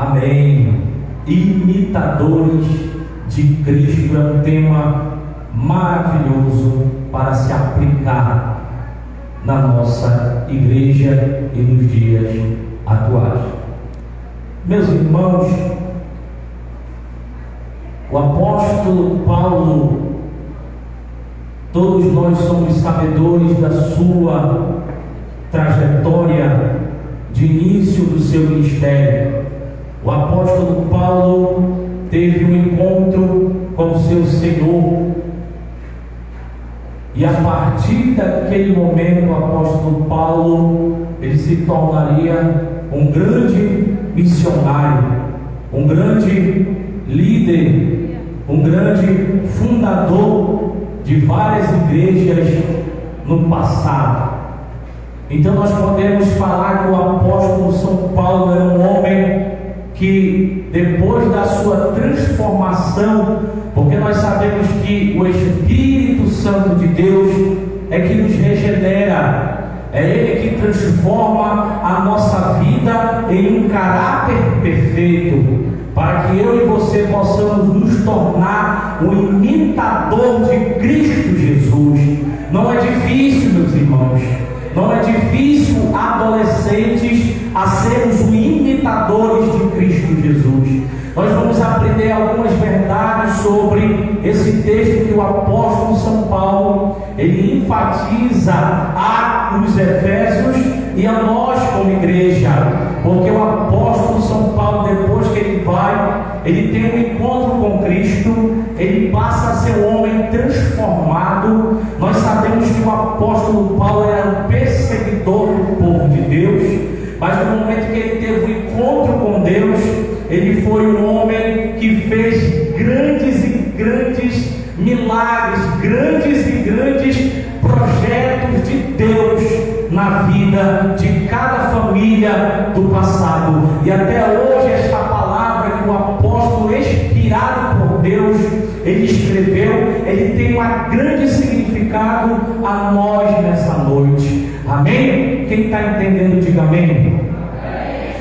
Amém. Imitadores de Cristo é um tema maravilhoso para se aplicar na nossa igreja e nos dias atuais. Meus irmãos, o apóstolo Paulo, todos nós somos sabedores da sua trajetória de início do seu ministério. O apóstolo Paulo teve um encontro com o seu Senhor, e a partir daquele momento o apóstolo Paulo ele se tornaria um grande missionário, um grande líder, um grande fundador de várias igrejas no passado. Então nós podemos falar que o apóstolo São Paulo era um homem que, depois da sua transformação, porque nós sabemos que o Espírito Santo de Deus é que nos regenera, é Ele que transforma a nossa vida em um caráter perfeito, para que eu e você possamos nos tornar um imitador de Cristo Jesus. Não é difícil, meus irmãos, não é difícil, adolescentes, a sermos imitadores de Cristo Jesus. Nós vamos aprender algumas verdades sobre esse texto que o apóstolo São Paulo ele enfatiza aos Efésios e a nós como igreja, porque o apóstolo São Paulo, depois que ele tem um encontro com Cristo, ele passa a ser um homem transformado. Nós sabemos que o apóstolo Paulo era um perseguidor do povo de Deus, mas no momento que ele teve um encontro com Deus, ele foi um homem que fez grandes e grandes milagres, grandes e grandes projetos de Deus na vida de cada família do passado. E até hoje esta palavra que o apóstolo, inspirado por Deus, ele escreveu, ele tem um grande significado a nós nessa noite. Amém? Quem está entendendo, diga amém.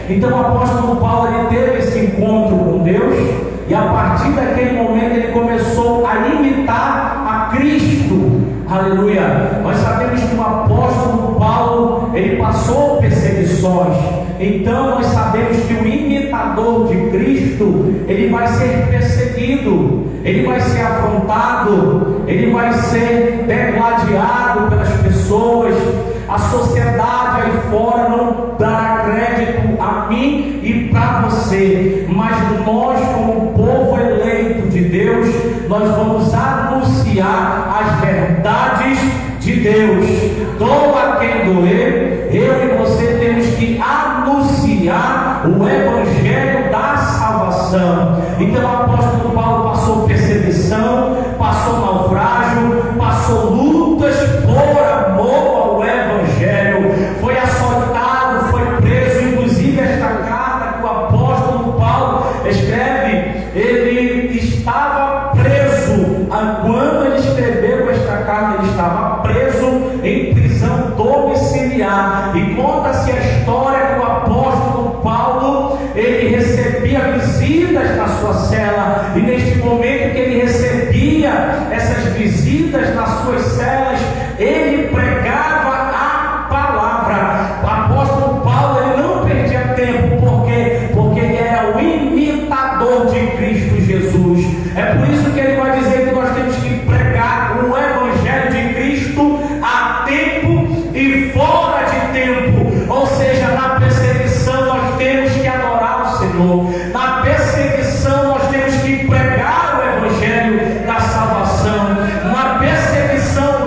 Então o apóstolo Paulo ele teve esse encontro com Deus, e a partir daquele momento ele começou a imitar a Cristo. Aleluia! Nós sabemos que o apóstolo Paulo ele passou perseguições. Então nós sabemos que o imitador de Cristo ele vai ser perseguido, ele vai ser afrontado, ele vai ser degladiado pelas pessoas. A sociedade aí fora não dará crédito a mim e para você, mas nós, como povo eleito de Deus, nós vamos anunciar as verdades de Deus. Doa quem doer, eu e você temos que anunciar o Evangelho da salvação. Então o apóstolo Paulo passou perseguição, passou naufrágio, passou lutas por amor ao Evangelho, foi açoitado, foi preso. Inclusive esta carta que o apóstolo Paulo escreve, ele estava preso. Quando ele escreveu esta carta, ele estava preso em prisão domiciliar. E conta-se a história que o apóstolo Paulo ele recebia visitas na sua cela, e neste momento que ele recebia essas visitas nas suas celas, ele pregava a palavra. O apóstolo Paulo ele não perdia tempo, porque ele era o imitador de Cristo Jesus. É por isso que ele vai dizer que nós temos que pregar o Evangelho de Cristo a tempo e fora de tempo. Ou seja, na perseguição nós temos que adorar o Senhor, na perseguição nós temos que pregar o Evangelho da salvação, na perseguição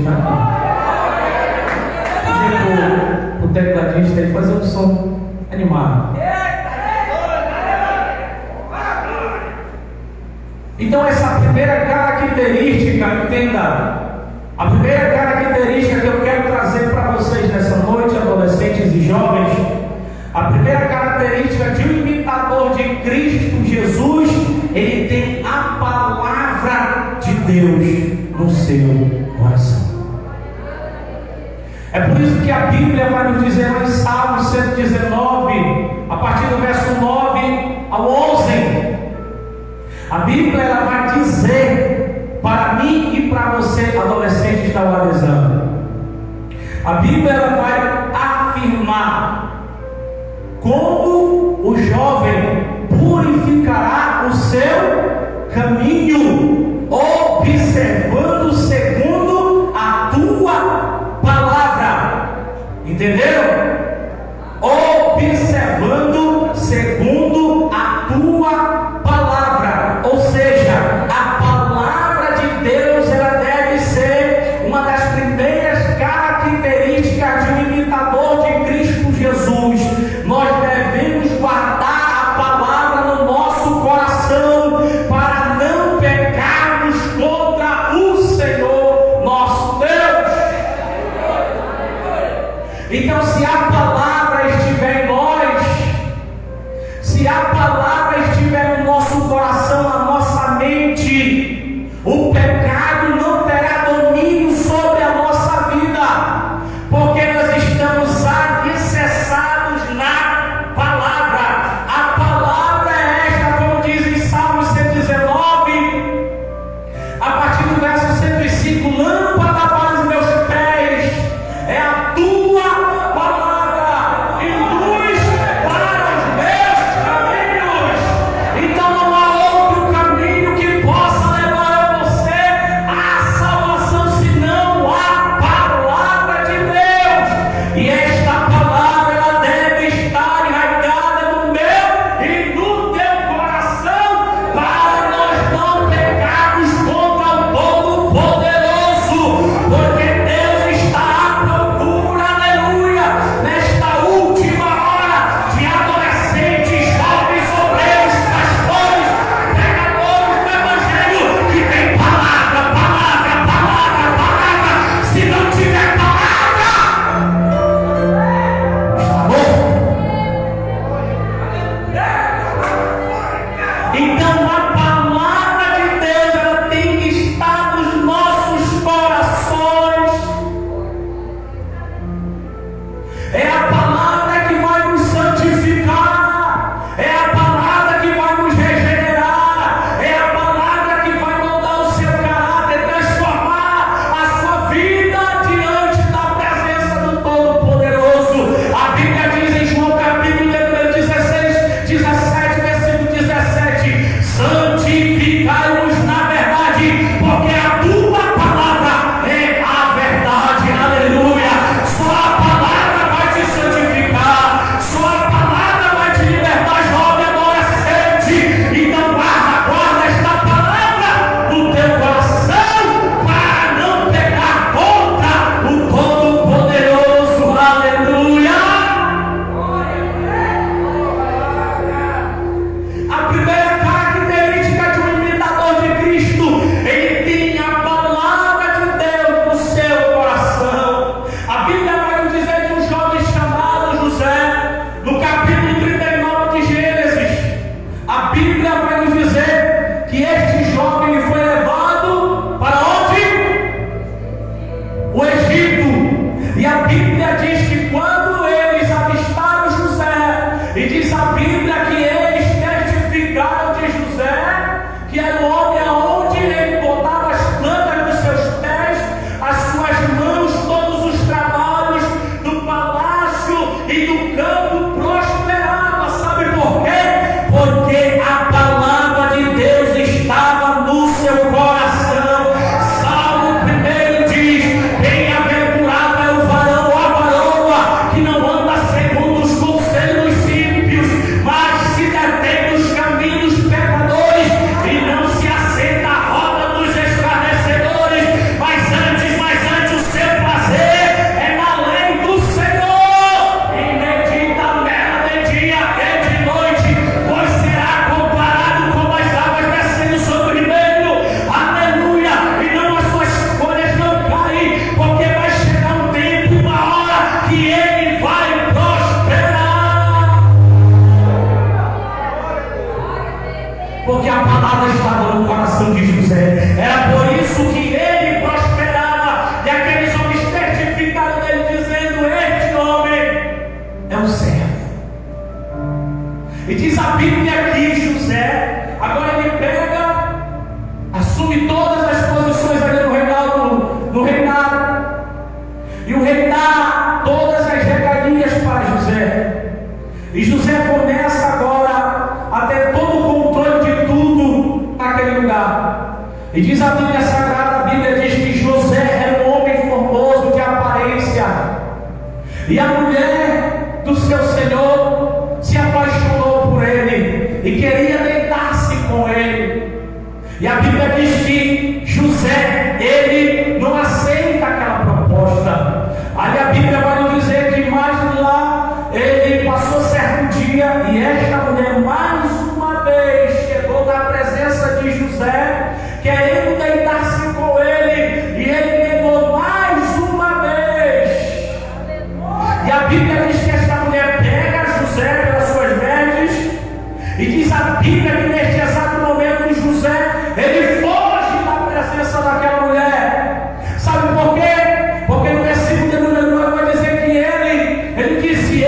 está aqui. Dizer para o tecladista ele fazer um som animado. Então essa primeira característica, entenda, a primeira característica que eu quero trazer para vocês nessa noite, adolescentes e jovens, a primeira característica de um imitador de Cristo Jesus, ele tem a palavra de Deus no seu coração. É por isso que a Bíblia vai nos dizer lá em Salmos 119, a partir do verso 9 ao 11, a Bíblia ela vai dizer para mim e para você, adolescente que está analisando, a Bíblia ela vai afirmar como o jovem purificará o seu caminho, observando segundo a tua palavra. Entenderam? Observando segundo a tua palavra. Ou seja, a palavra de Deus ela deve ser uma das primeiras características de um imitador de Cristo Jesus. Nós devemos guardar a palavra no nosso coração para não pecarmos contra o Senhor nosso Deus. Então, se a palavra estiver em nós, se a palavra estiver no nosso coração, na nossa mente, o pecado não terá domínio sobre a nossa vida, porque nós estamos alicerçados na palavra. A palavra é esta, como diz em Salmos 119, a partir do verso 105: lâmpada para os meus pés é a tua palavra e luz para os meus caminhos. Então não há outro caminho que possa levar você à salvação senão a palavra de Deus. E esta palavra ela deve estar enraizada no meu e no teu coração, para nós não pecarmos contra o Todo-Poderoso, porque Deus está à procura, aleluia, nesta última hora, de adolescentes, jovens, obreiros, pastores, pregadores do Evangelho, que tem palavra, palavra, palavra, palavra. Se não tiver palavra, está morto. Então a palavra de Deus ela tem que estar nos nossos corações. É a palavra que vai nos santificar, é a palavra que vai nos regenerar, é a palavra que vai mudar o seu caráter, transformar a sua vida diante da presença do Todo-Poderoso. A Bíblia diz em João capítulo 16, 17, versículo 17: santificai-vos na verdade, porque a tua palavra é a verdade. Aleluia. Só a palavra vai te santificar, só a palavra vai te libertar, jovem adolescente. Então guarda esta palavra no teu coração para não pecar contra o Todo-Poderoso. Aleluia. A primeira característica de um imitador de Cristo, ele tem a palavra de Deus no seu coração. A Bíblia vai nos dizer de um jovem chamado José, no capítulo 39 de Gênesis. A Bíblia vai nos dizer que este jovem foi levado para onde? O Egito. E a Bíblia diz que quando eles avistaram José, e diz a Bíblia que eles testificaram de José, que era o homem aonde ele botava as plantas dos seus pés, as suas mãos, todos os trabalhos do palácio e do campo prosperava. Sabe por quê? Porque a palavra de Deus estava no seu coração. Salmo 1 diz: bem-aventurado é o varão ou a varoa que não anda segundo os conselhos ímpios, mas se detém nos caminhos pecadores e não se assenta à roda dos escarnecedores. Mas antes palavra estava no coração de José. Era por isso que ele prosperava. E aqueles homens testificaram dele, dizendo: este homem é um servo. E diz a Bíblia que José, agora ele pega, assume todas as posições ali no reinado. E o rei dá todas as regalias para José. E José começa agora a ter todo o controle de tudo naquele lugar. E diz a Bíblia Sagrada, a Bíblia diz que José era um homem formoso de aparência. E a mulher do seu senhor se apaixonou por ele e queria deitar-se com ele. E a Bíblia diz que José, ele não aceita aquela proposta. Ali a Bíblia vai nos dizer que mais lá ele passou certo dia e esta mulher mais uma vez chegou na presença de José, querendo deitar-se com ele, e ele negou mais uma vez. E a Bíblia diz que esta mulher pega José pelas suas vestes, e diz a Bíblia que neste exato momento José, ele foge da presença daquela mulher. Sabe por quê? Porque no versículo de número 9 vai dizer que ele disse: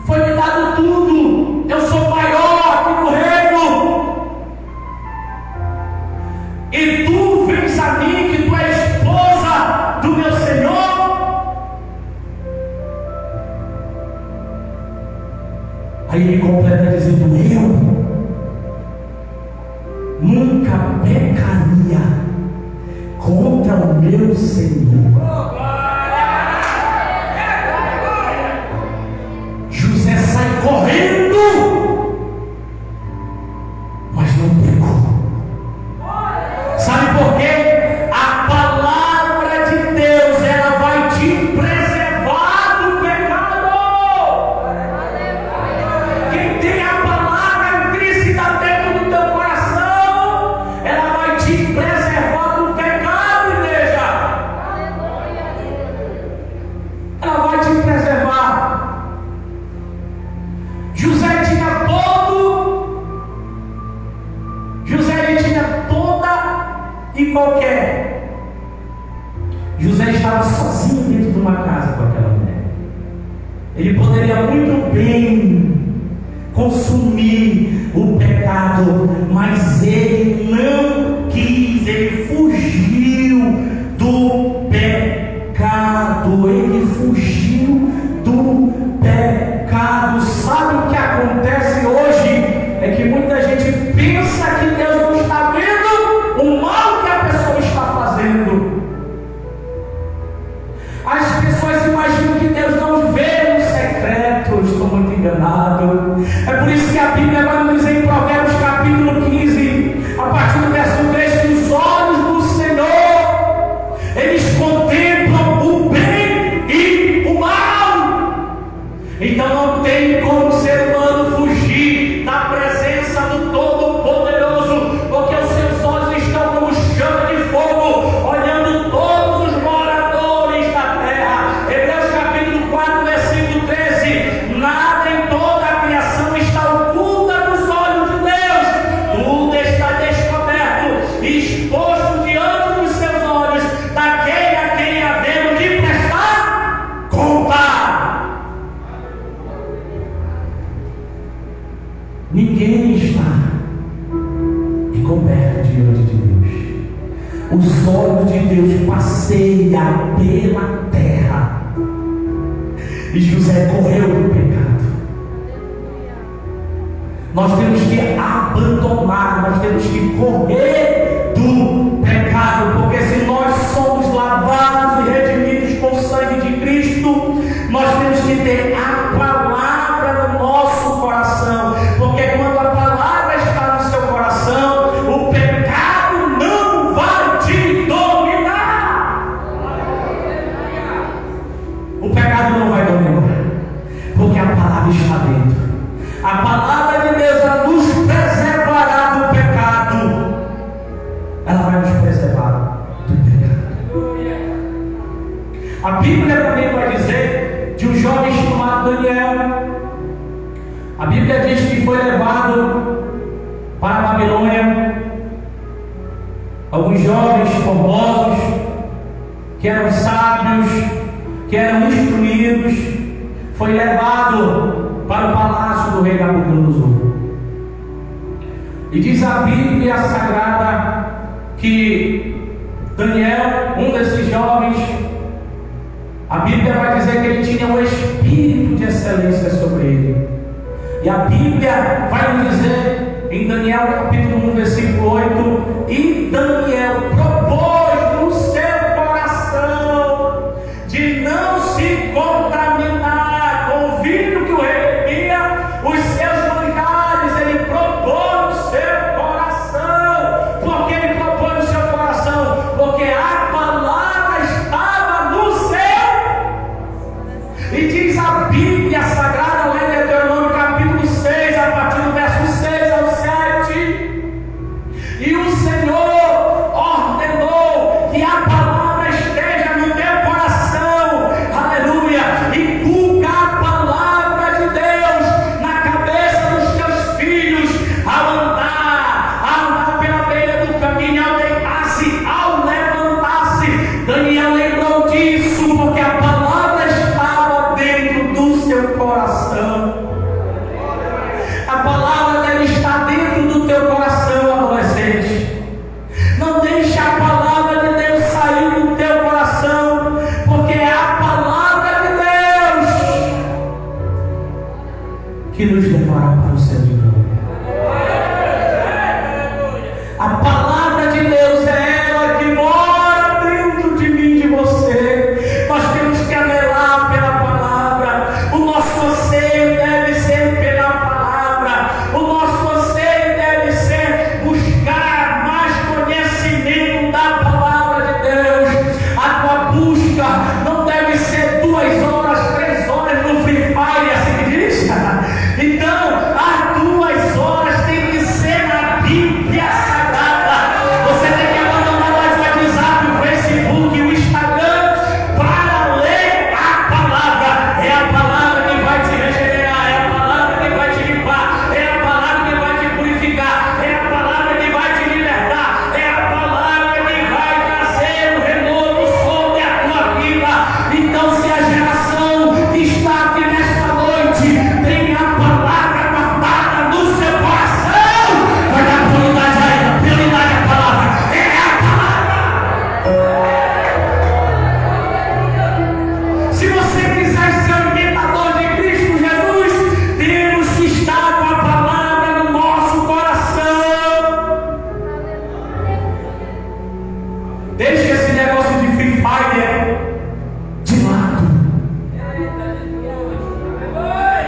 foi-me dado tudo, eu sou maior aqui no reino, e tu vens a mim que tu és esposa do meu Senhor. Aí ele completa dizendo: eu nunca pecaria contra o meu Senhor. José sai correndo, mas não pecou. Sabe por quê? A palavra de Deus, ela vai te preservar do pecado. Quem tem a palavra intrínseca dentro do teu coração, ela vai te preservar do pecado, igreja. Ela vai te preservar. José tinha toda e qualquer. José estava sozinho dentro de uma casa com aquela mulher. Ele poderia muito bem consumir o pecado, mas ele não quis, ele fugiu do pecado, ele fugiu do pecado. Sabe o que acontece hoje? É que muita gente pensa que Deus não está vendo o mal que a pessoa está fazendo. As pessoas imaginam que Deus não vê no secreto. Eu estou muito enganado. É por isso que a Bíblia vai nos dizer em Provérbios capítulo 15, a partir do verso 3, que os olhos do Senhor, eles contemplam o bem e o mal. Então não tem como o ser humano fugir da presença do Todo-Poderoso, porque os seus olhos estão como chama de fogo, olhando todos os moradores da terra. Hebreus capítulo 4, versículo 13: nada em toda a criação está oculta dos olhos de Deus, tudo está descoberto, exposto diante dos seus olhos, daquele a quem havemos de prestar conta. Ninguém está encoberto diante de Deus. Os olhos de Deus passeiam pela terra. E José correu do pecado. Nós temos que abandonar, nós temos que correr do pecado, porque se nós somos lavados e redimidos com o sangue de Cristo, nós temos que ter a palavra no nosso coração, porque quando a palavra está no seu coração, o pecado não vai te dominar. O pecado não vai dominar, porque a palavra está dentro. A palavra de Deus, ela nos preservará do pecado. Ela vai nos preservar do pecado. A Bíblia também vai dizer de um jovem chamado Daniel. A Bíblia diz que foi levado para a Babilônia alguns jovens formosos, que eram sábios, que eram instruídos, foi levado para o palácio do rei Nabucodonosor. E diz a Bíblia Sagrada que Daniel, um desses jovens, a Bíblia vai dizer que ele tinha um espírito de excelência sobre ele. E a Bíblia vai nos dizer em Daniel capítulo 1, versículo 8: e Daniel propôs no seu coração de não se contaminar com o vinho que o rei bebia, os seus manjares. Ele propôs no seu coração. Por que ele propôs no seu coração? Porque a palavra estava no seu. E diz a Bíblia Sagrada lá em Deuteronômio capítulo 6, a partir do verso 6 ao 7: e o Senhor ordenou que a palavra esteja no teu coração, aleluia, e culca a palavra de Deus na cabeça dos teus filhos, ao andar pela beira do caminho, ao deitar-se, ao levantar-se. Daniel lembrou disso, porque a palavra estava dentro do seu coração. A palavra deve estar dentro do teu coração, adolescente. Não deixe a palavra de Deus sair do teu coração, porque é a palavra de Deus que nos levará para o céu de glória. A palavra de Deus é ela que mora dentro de mim e de você. Nós temos que anelar pela palavra. O nosso anseio deve ser pela palavra. O nosso anseio deve ser buscar mais conhecimento da palavra de Deus. A tua busca não deve ser 2 horas, 3 horas no Free Fire, assim que diz. Então, as 2 horas tem que ser na Bíblia Sagrada. Você tem que abandonar mais o WhatsApp, o Facebook, o Instagram, para ler a palavra. É a palavra que vai te regenerar, é a palavra que vai te limpar, é a palavra que vai te purificar, é a palavra que vai te libertar, é a palavra que vai trazer o renovo sobre a tua vida. Então, se a geração que está aqui nesta noite tem a palavra guardada no seu coração, vai dar prioridade a ela, prioridade à palavra. É a palavra. Se você quiser ser imitador de Cristo Jesus, temos que estar com a palavra no nosso coração. Deixe esse negócio de Free Fire de lado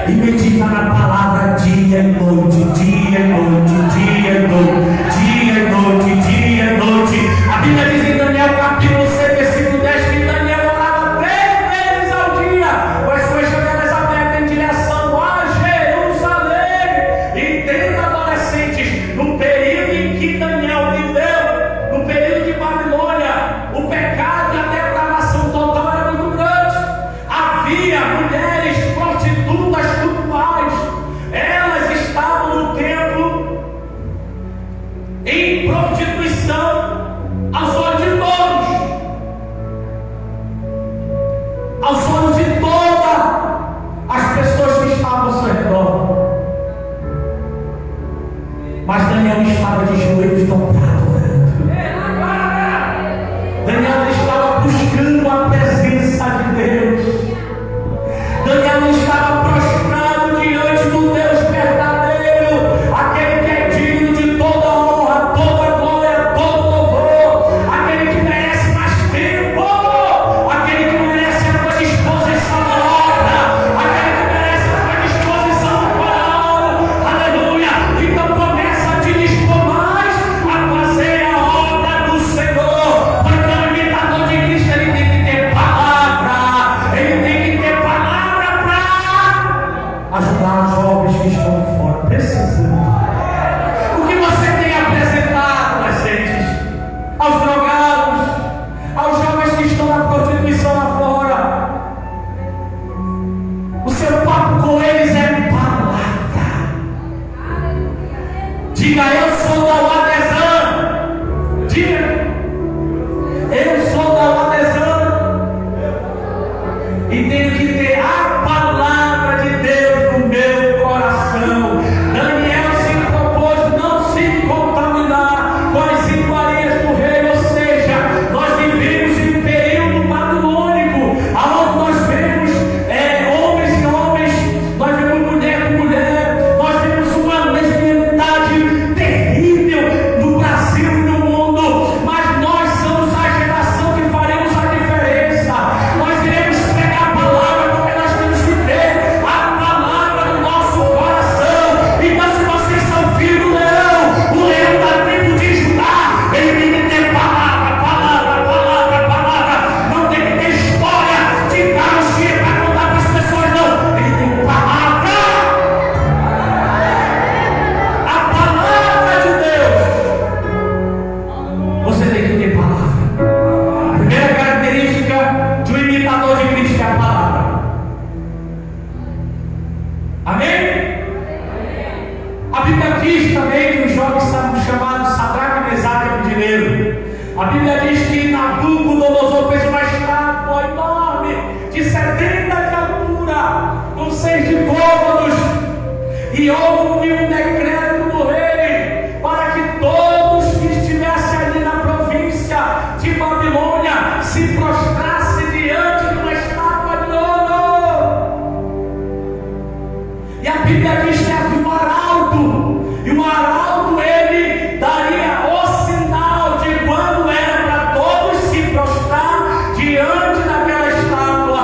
e medita na palavra dia e noite, dia e noite, dia e noite, dia e noite, dia e noite. A Bíblia diz em Daniel capítulo 6, versículo 10, que Daniel orava 3 vezes ao dia, com as suas janelas abertas em direção a Jerusalém. Entenda, adolescentes, no período em que Daniel viveu, no período de Babilônia, o pecado e a depravação total era muito grande. Havia mulheres prostitutas cultuais, elas estavam no templo e tenho que ter a palavra de Deus no meu coração. Daniel se propôs não se contaminar com as iguarias do rei, ou seja, nós vivemos em um período babilônico, onde nós vemos homens e homens, nós vemos mulher com mulher, nós vemos uma lesbianidade terrível no Brasil e no mundo, mas nós somos a geração que faremos a diferença. Nós iremos pregar a palavra, porque nós temos que ter a palavra no nosso coração. Então, se vocês são filhos do leão, o leão da tribo de Judá, ele tem que ter palavra, palavra, palavra, palavra. Não tem que ter história de carochinha para contar para as pessoas, não. Ele tem palavra. A palavra de Deus. Você tem que ter palavra. A primeira característica de um imitador de Cristo é a palavra. Amém? A Bíblia diz também que os jovens chamados Sadraque, Mesaque e Abednego. A Bíblia diz que Nabucodonosor fez uma estátua enorme de 70 de altura, com 6 de côvados, e houve um decreto do rei para que todos que estivessem ali na província de Babilônia se prostrassem diante de uma estátua de ouro. E a Bíblia diz que havia um arauto, e o arauto ele daria o sinal de quando era para todos se prostrar diante daquela estátua.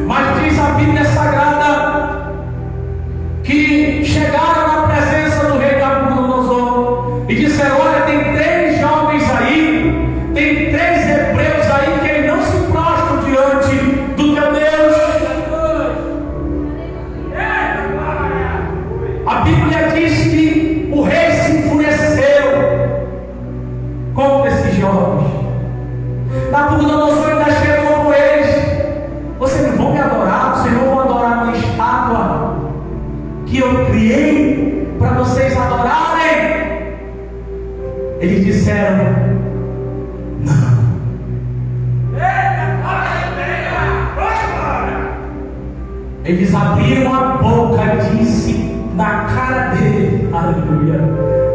Mas diz a Bíblia Sagrada que chegaram na presença do rei Nabucodonosor e disseram: olha, tem 3 jovens aí, tem 3 hebreus aí que eles não se prostram diante do teu Deus. A Bíblia diz que o rei se enfureceu contra esses jovens. Nabucodonosor ainda chegou com eles: vocês não vão me adorar, vocês não vão adorar a minha estátua que eu criei para vocês adorarem. Eles disseram: não. Eles abriram a boca e disse na cara dele: aleluia.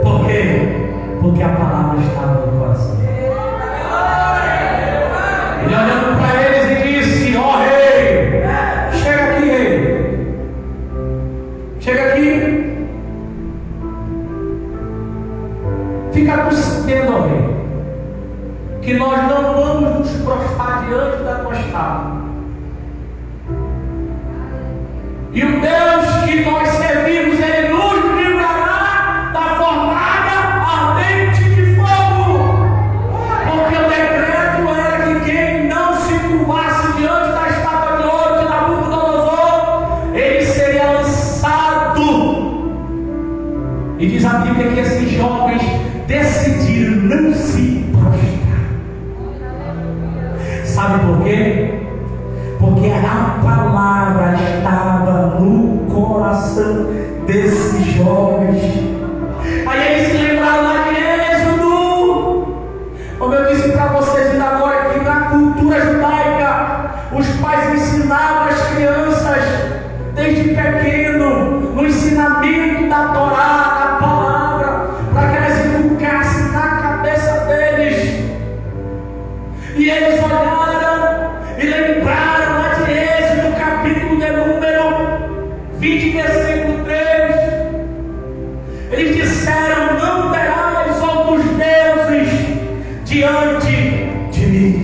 Por quê? Porque a palavra estava no coração. Ele olhando para eles e disse: ó rei, chega aqui, rei, chega aqui. Fica por sabendo, ó rei, que nós não vamos nos prostrar diante da tua estátua. E o Deus que nós servimos, ele nos livrará da fornalha ardente de fogo. Porque o decreto era que quem não se curvasse diante da estátua de ouro de Nabucodonosor, ele seria lançado. E diz a Bíblia que esses jovens decidiram não se prostrar. Sabe por quê? Porque a palavra estava no coração desses jovens. Aí eles se lembraram lá de Êxodo. Como eu disse para vocês ainda agora, que na cultura judaica os pais ensinavam as crianças desde pequeno no ensinamento da Torá, da palavra, para que elas inculcassem na cabeça deles. E eles olharam e lembraram lá de Êxodo, capítulo de número 20, versículo 3. Eles disseram: não terás outros deuses diante de mim.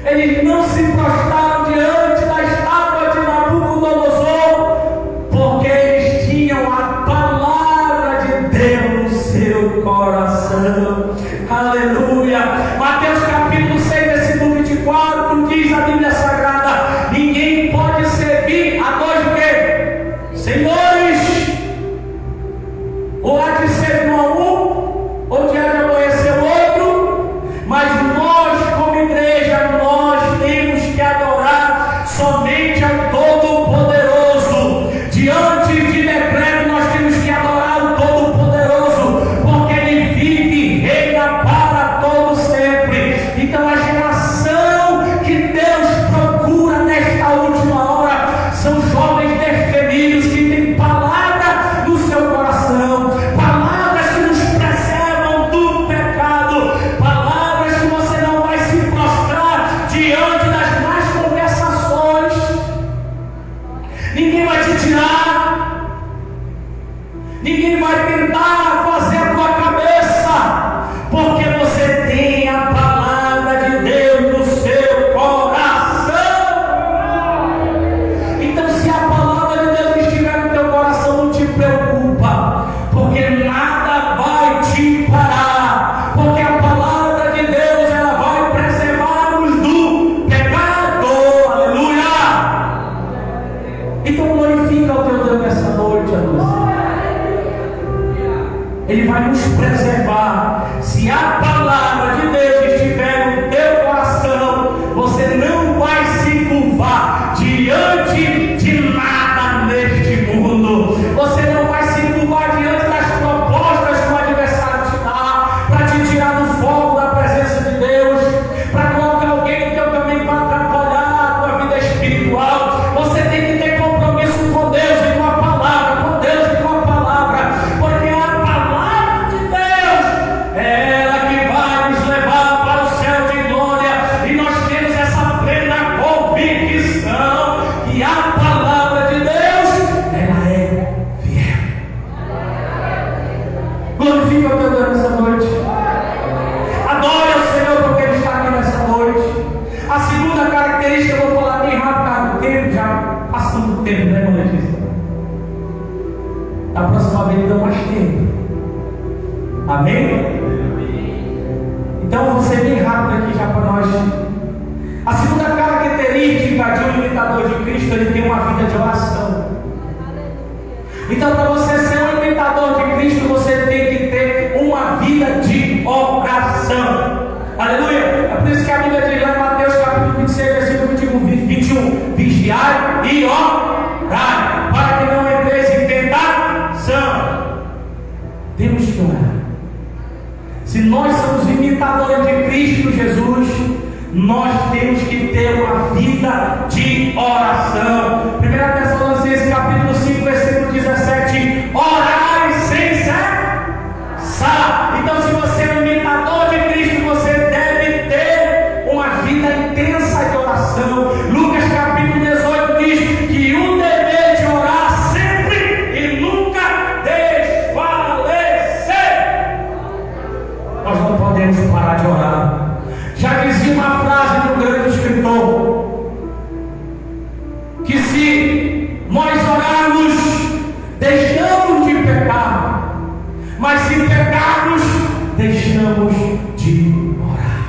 Eles não se prostraram diante da estátua de Nabucodonosor, porque eles tinham a palavra de Deus no seu coração. Aleluia. Mateus capítulo 6, versículo 24 diz a Bíblia Sagrada: ninguém pode servir a dois o quê? Senhores. Ou há de ser a um, ou de aborrecer o outro. Mas nós, como igreja, nós temos que adorar somente ao Todo-Poderoso. Diante de decreto, nós temos que adorar o Todo-Poderoso, porque Ele vive e reina para todo sempre. Amém? Então eu vou ser bem rápido aqui já para nós. A segunda característica de um imitador de Cristo, ele tem uma vida de oração. Então, para você ser um imitador de Cristo, você tem que ter uma vida de oração. Aleluia! É por isso que a Bíblia diz lá em Mateus capítulo 26, versículo 21: vigiai e orai, para que não entreis em tentação. Temos que orar. Se nós somos imitadores de Cristo Jesus, nós temos que ter uma vida de oração. 1 Tessalonicenses capítulo 5, versículo 17: orai sem cessar. Então, se você é um imitador de Cristo, você deve ter uma vida intensa de oração. Lucas capítulo 18 diz que o dever de orar sempre e nunca desfalecer. Nós não podemos parar de orar. Já dizia uma frase de um grande escritor, que se nós orarmos, deixamos de pecar, mas se pecarmos, deixamos de orar.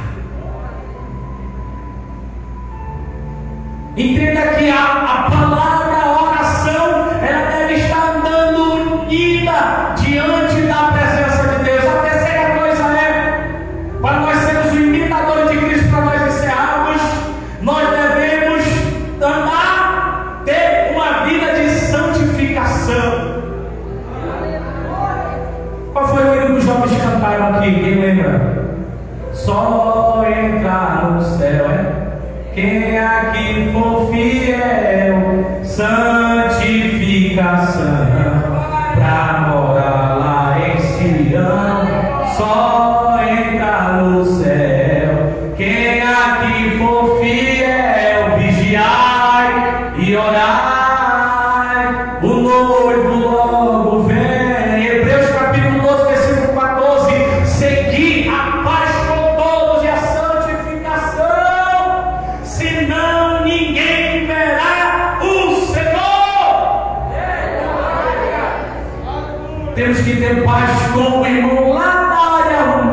Entenda que a palavra oração, ela deve estar andando unida diante da presença de Deus. A terceira coisa é, para nós sermos o imitador de Cristo, para nós encerrarmos, nós devemos andar, ter uma vida de santificação. Qual foi o hino que os jovens cantaram aqui? Quem lembra? Só entrar no céu, é? Quem aqui for fiel, santificação, pra morar lá em Sião. Só entrar no céu. Quem aqui for fiel, vigiai e orai, o noivo logo vem. Hebreus capítulo 12, versículo 14: segui a paz com todos e a santificação, senão ninguém verá o Senhor. Temos que ter paz com o irmão lá na área 1.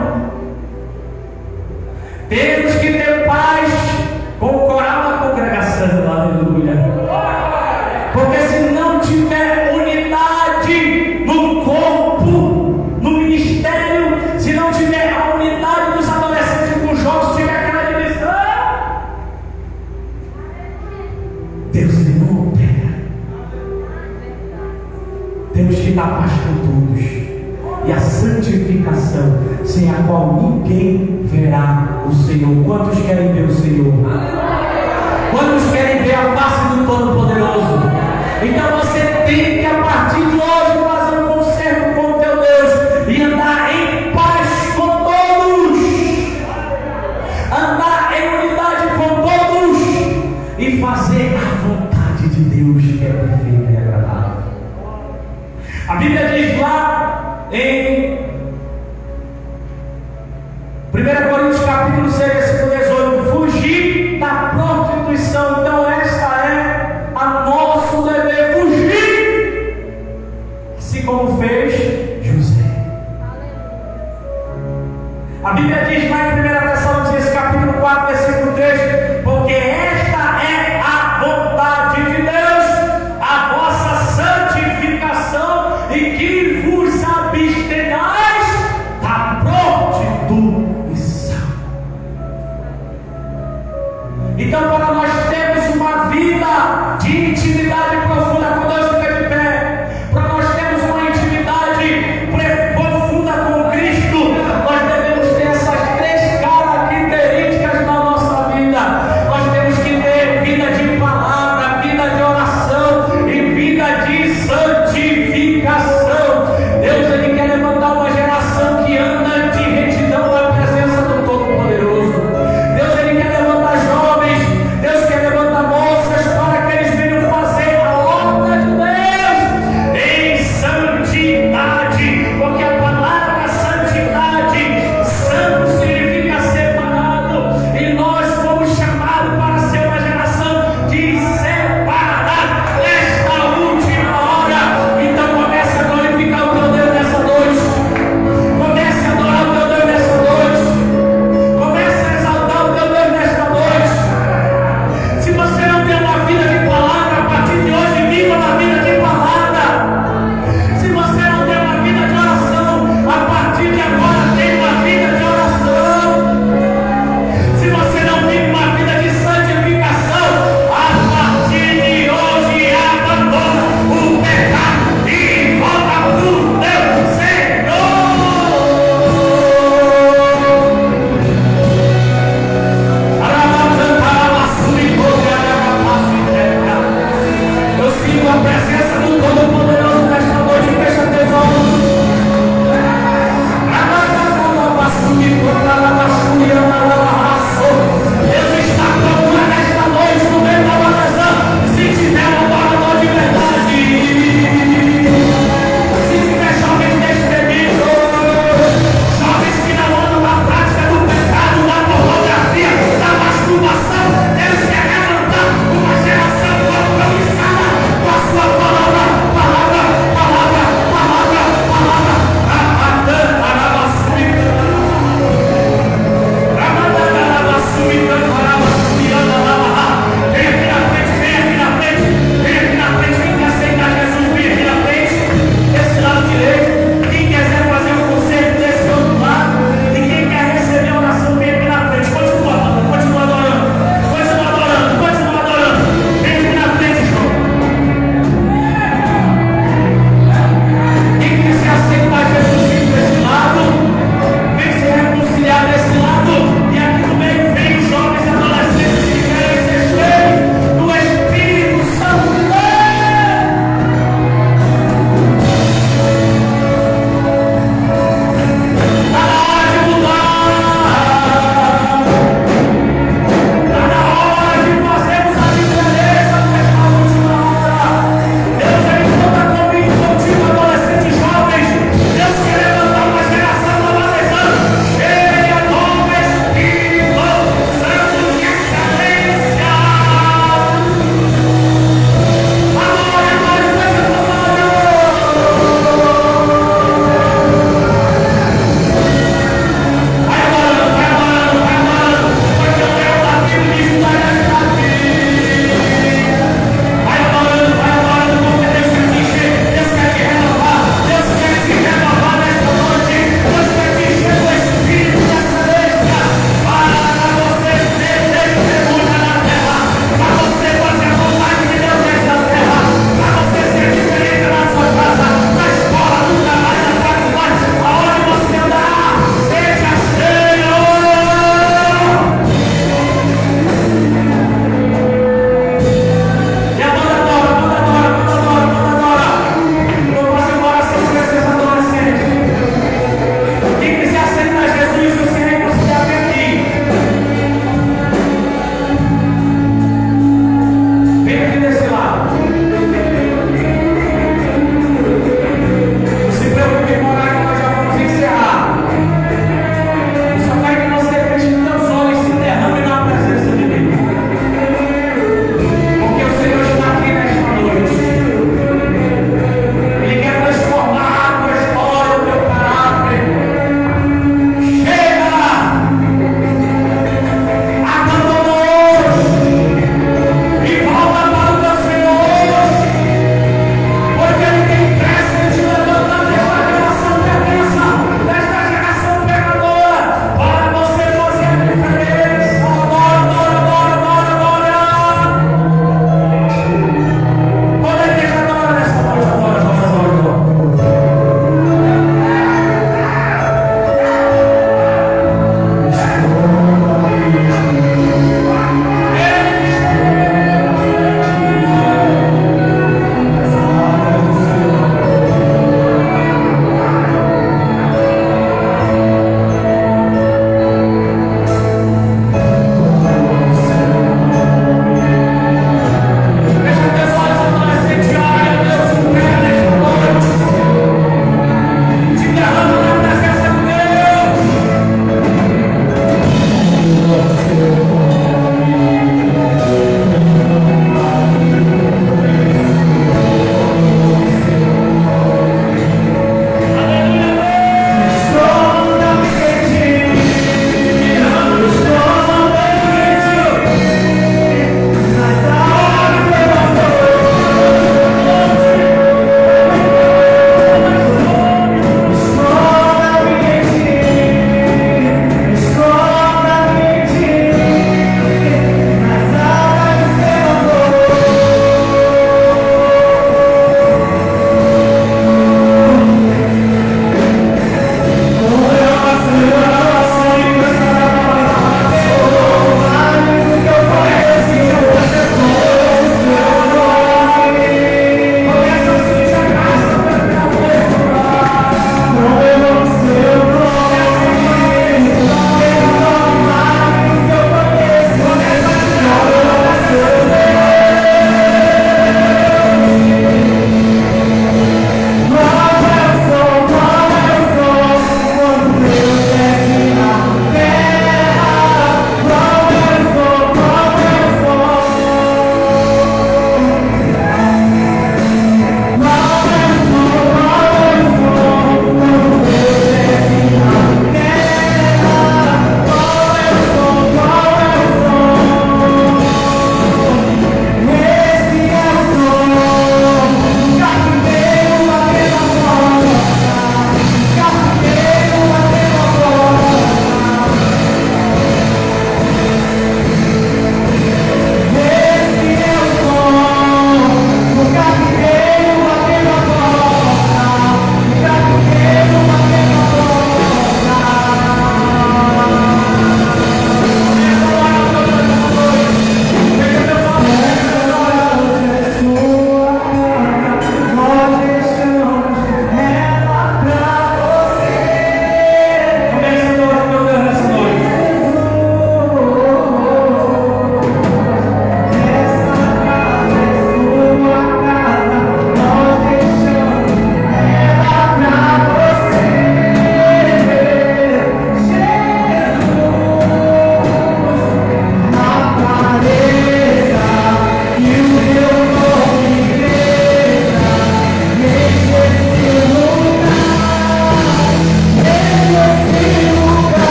Temos que ter paz com o coral da congregação. Aleluia. Porque se não tiver unidade no corpo, no ministério, se não tiver a unidade dos adolescentes com os jovens, se tiver aquela divisão, Deus não opera. Temos que dar paz com todos, e a santificação, sem a qual ninguém verá o Senhor. Quantos querem ver o Senhor? Quantos querem ver a face do Todo-Poderoso? Então você tem que, a partir de hoje, fazer um concerto com o teu Deus e andar em paz com todos, andar em unidade com todos e fazer a vontade de Deus, que é perfeita e agradável. A Bíblia diz lá em 1 Coríntios capítulo 6, versículo 18: fugir da prostituição. Então esta é a nosso dever, fugir, assim como fez José. A Bíblia diz lá em 1 Tessalonicenses capítulo 4, versículo 3: porque esta é a vontade de Deus, a vossa santificação, e que vos abstenhais da prostituição. Então, para nós termos uma vida de intimidade com